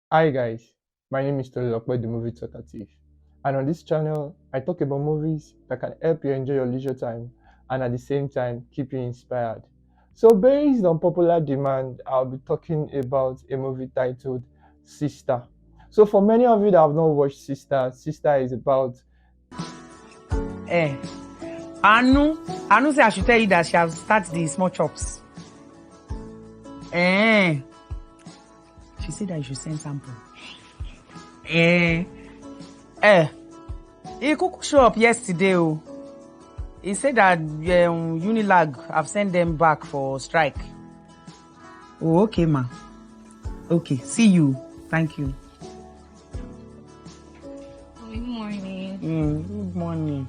Hi guys, my name is Tolokwe, the movie talkative, and on this channel, I talk about movies that can help you enjoy your leisure time and at the same time keep you inspired. So, based on popular demand, I'll be talking about a movie titled Sista. So, for many of you that have not watched Sista is about Eh. Anu say I should tell you that she has started the small chops. Eh. She said that you should send sample. Eh. He could show up yesterday. Oh. He said that Unilag have sent them back for strike. Oh, okay, ma. Okay, see you. Thank you. Good morning. Good morning.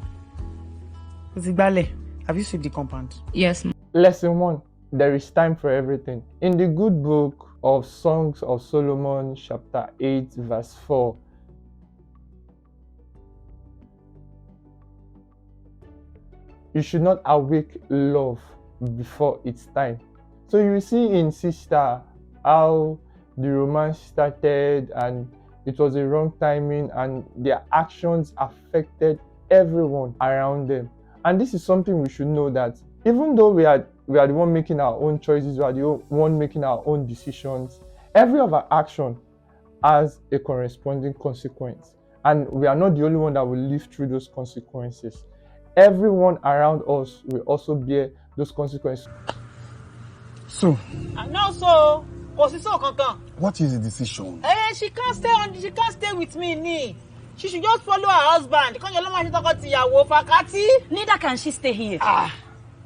Zigbale, have you seen the compound? Yes, ma'am. Lesson 1. There is time for everything. In the good book of Songs of Solomon, chapter 8, verse 4, you should not awake love before its time. So you see in Sista how the romance started and it was a wrong timing and their actions affected everyone around them. And this is something we should know, that even though we are the one making our own choices, we are the one making our own decisions, every of our action has a corresponding consequence. And we are not the only one that will live through those consequences. Everyone around us will also bear those consequences. So, No, so kankan. What is the decision? She can't stay with me, ni. She should just follow her husband. Kan yo lo ma se toko tiyawo fakati. Neither can she stay here.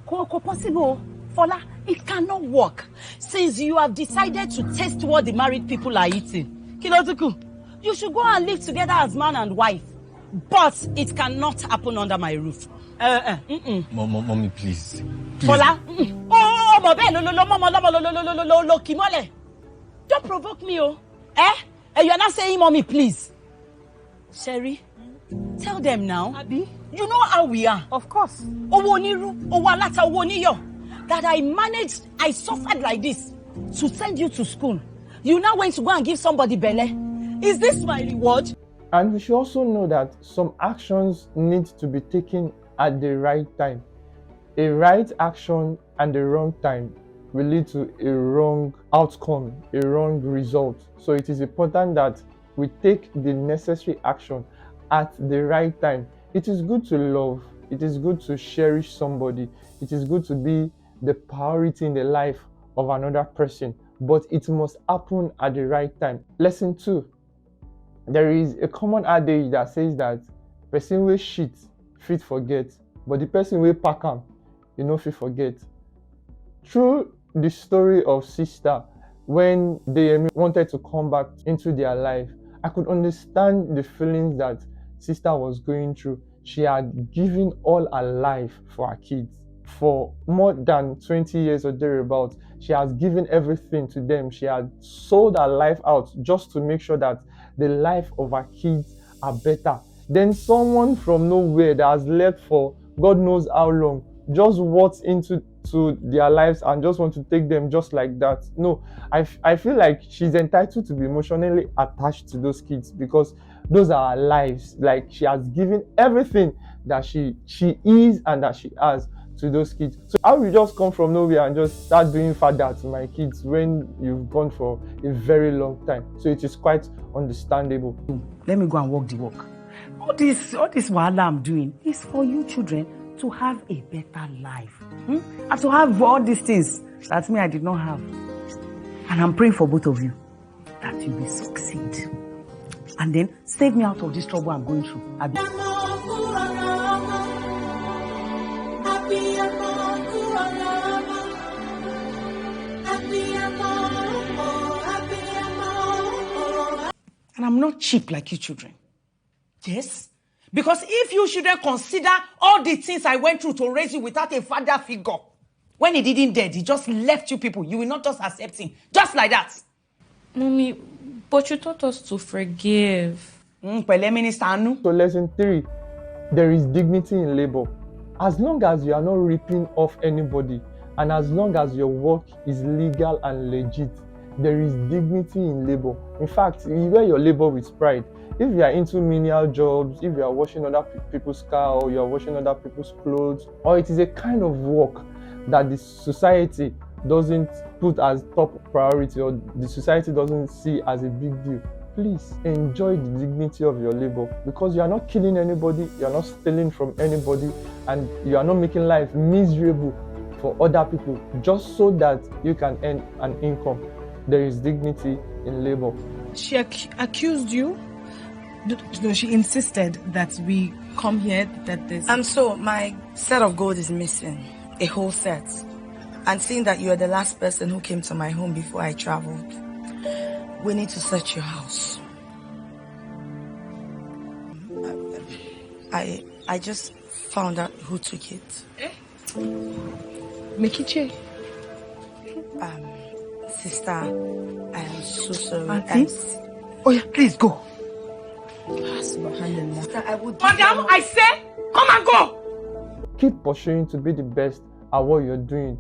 Ko possible. Fola, it cannot work. Since you have decided to taste what the married people are eating, Kí ló tún kù? you should go and live together as man and wife. But it cannot happen under my roof. Mommy, please. Fola. Oh, mo be lo kì mọ́lẹ̀. Don't provoke me, oh. You are not saying mommy, please. Sherry, tell them now. Abi? You know how we are. Of course. Owo oniru, owo alata, owo oniyo. That I suffered like this to send you to school. You now went to go and give somebody belle. Is this my reward? And we should also know that some actions need to be taken at the right time. A right action and the wrong time will lead to a wrong outcome, a wrong result. So it is important that we take the necessary action at the right time. It is good to love. It is good to cherish somebody. It is good to be the priority in the life of another person, but it must happen at the right time. Lesson 2. There is a common adage that says that person wey shit fit forget, but the person wey pack am, you no fit forget. Through the story of Sista, when they wanted to come back into their life, I could understand the feelings that Sista was going through. She had given all her life for her kids. For more than 20 years or thereabouts, she has given everything to them. She had sold her life out just to make sure that the life of her kids are better. Then someone from nowhere that has left for God knows how long just walks into their lives and just want to take them just like that. No, I feel like she's entitled to be emotionally attached to those kids because those are her lives. Like, she has given everything that she is and that she has to those kids. So how you just come from nowhere and just start doing father to my kids when you've gone for a very long time? So it is quite understandable. let me go and walk the walk. All this wahala I'm doing is for you children to have a better life. And to have all these things that me I did not have. And I'm praying for both of you that you will succeed. And then save me out of this trouble I'm going through. Abi. And I'm not cheap like you children. Yes. Because if you shouldn't consider all the things I went through to raise you without a father figure, when he didn't dead, he just left you people. You will not just accept him. Just like that. Mommy, but you taught us to forgive. Pẹ̀lẹ́ Minister Anu. So lesson 3, there is dignity in labor. As long as you are not ripping off anybody and as long as your work is legal and legit, There is dignity in labor. In fact, you wear your labor with pride. If you are into menial jobs, if you are washing other people's car, or you are washing other people's clothes, or it is a kind of work that the society doesn't put as top priority, or the society doesn't see as a big deal, please enjoy the dignity of your labor, because you are not killing anybody, you are not stealing from anybody, and you are not making life miserable for other people just so that you can earn an income. There is dignity in labor. She accused you? No, she insisted that we come here, that there's... So my set of gold is missing, a whole set. And seeing that you are the last person who came to my home before I traveled, we need to search your house. I just found out who took it. Mekiche? Sister, I am so sorry. Auntie? Oh yeah, please go. Sister, I would... Madam, I say, come and go! Keep pursuing to be the best at what you're doing.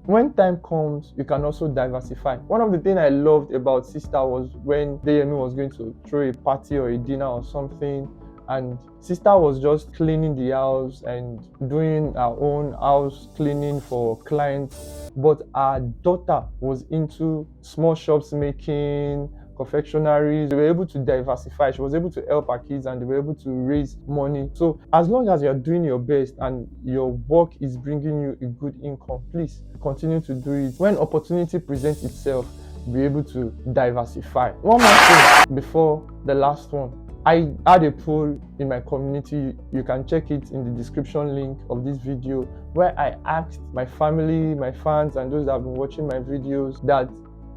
When time comes, you can also diversify. One of the things I loved about Sista was when Deyemi was going to throw a party or a dinner or something, and Sista was just cleaning the house and doing her own house cleaning for clients, but our daughter was into small shops making, confectionaries. They were able to diversify. She was able to help her kids, and they were able to raise money. So as long as you're doing your best and your work is bringing you a good income, please continue to do it. When opportunity presents itself, be able to diversify. One more thing before the last one. I had a poll in my community. You can check it in the description link of this video, where I asked my family, my fans, and those that have been watching my videos that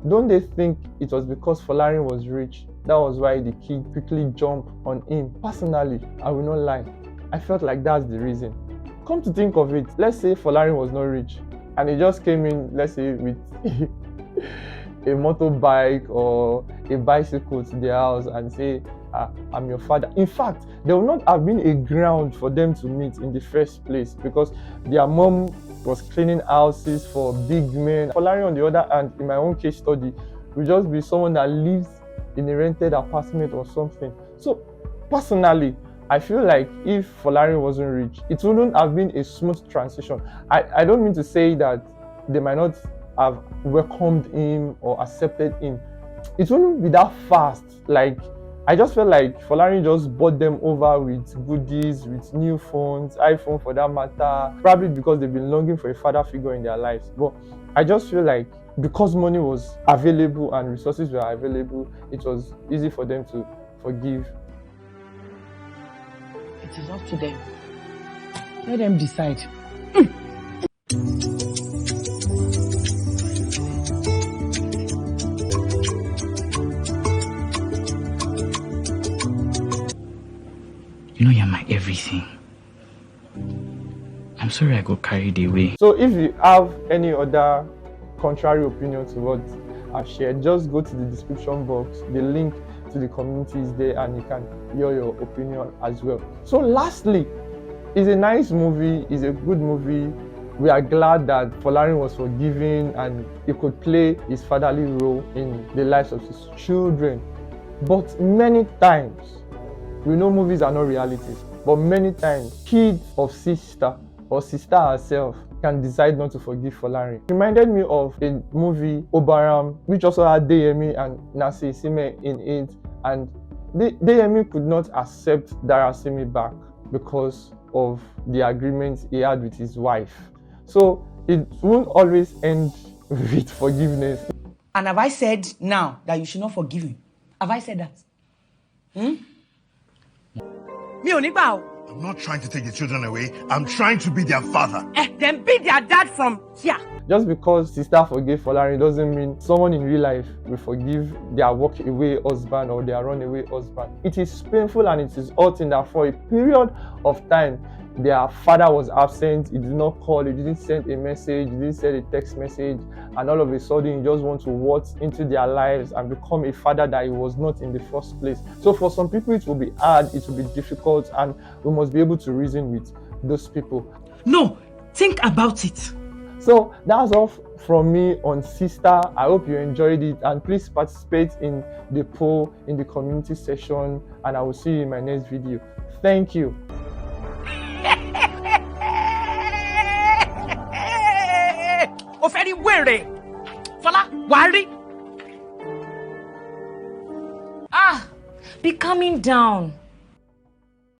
don't they think it was because Folarin was rich, that was why the kid quickly jumped on him? Personally, I will not lie, I felt like that's the reason. Come to think of it, let's say Folarin was not rich and he just came in, let's say, with a motorbike or a bicycle to their house and say, I'm your father. In fact, there would not have been a ground for them to meet in the first place, because their mom was cleaning houses for big men. Folarin, on the other hand, in my own case study, will just be someone that lives in a rented apartment or something. So personally, I feel like if Folarin wasn't rich, it wouldn't have been a smooth transition. I don't mean to say that they might not have welcomed him or accepted him. It wouldn't be that fast. Like, I just felt like Folarin just bought them over with goodies, with new phones, iPhone for that matter, probably because they've been longing for a father figure in their lives. But I just feel like because money was available and resources were available, it was easy for them to forgive. It is up to them. Let them decide. You know you're my everything. I'm sorry I got carried away. So if you have any other contrary opinion to what I've shared, just go to the description box. The link to the community is there, and you can hear your opinion as well. So lastly, it's a nice movie, it's a good movie. We are glad that Folarin was forgiven and he could play his fatherly role in the lives of his children. But many times, we know movies are not realities, but many times kids of Sista or Sista herself can decide not to forgive Folarin. It reminded me of a movie, Obaram, which also had Deyemi and Nasi Sime in it, and Deyemi could not accept Darasimi back because of the agreement he had with his wife. So it won't always end with forgiveness. And have I said now that you should not forgive him? Have I said that? I'm not trying to take the children away. I'm trying to be their father. Then be their dad from here. Just because Sista forgave Folarin doesn't mean someone in real life will forgive their walk away husband or their runaway husband. It is painful and it is hurting that for a period of time, their father was absent, he did not call, he didn't send a message, he didn't send a text message, and all of a sudden you just want to waltz into their lives and become a father that he was not in the first place. So for some people it will be hard, it will be difficult, and we must be able to reason with those people. No, think about it. So that's all from me on Sista. I hope you enjoyed it, and please participate in the poll in the community section, and I will see you in my next video. Thank you. O fẹ́ rí wèrè. Fọlá, wàá rí. Be calming down.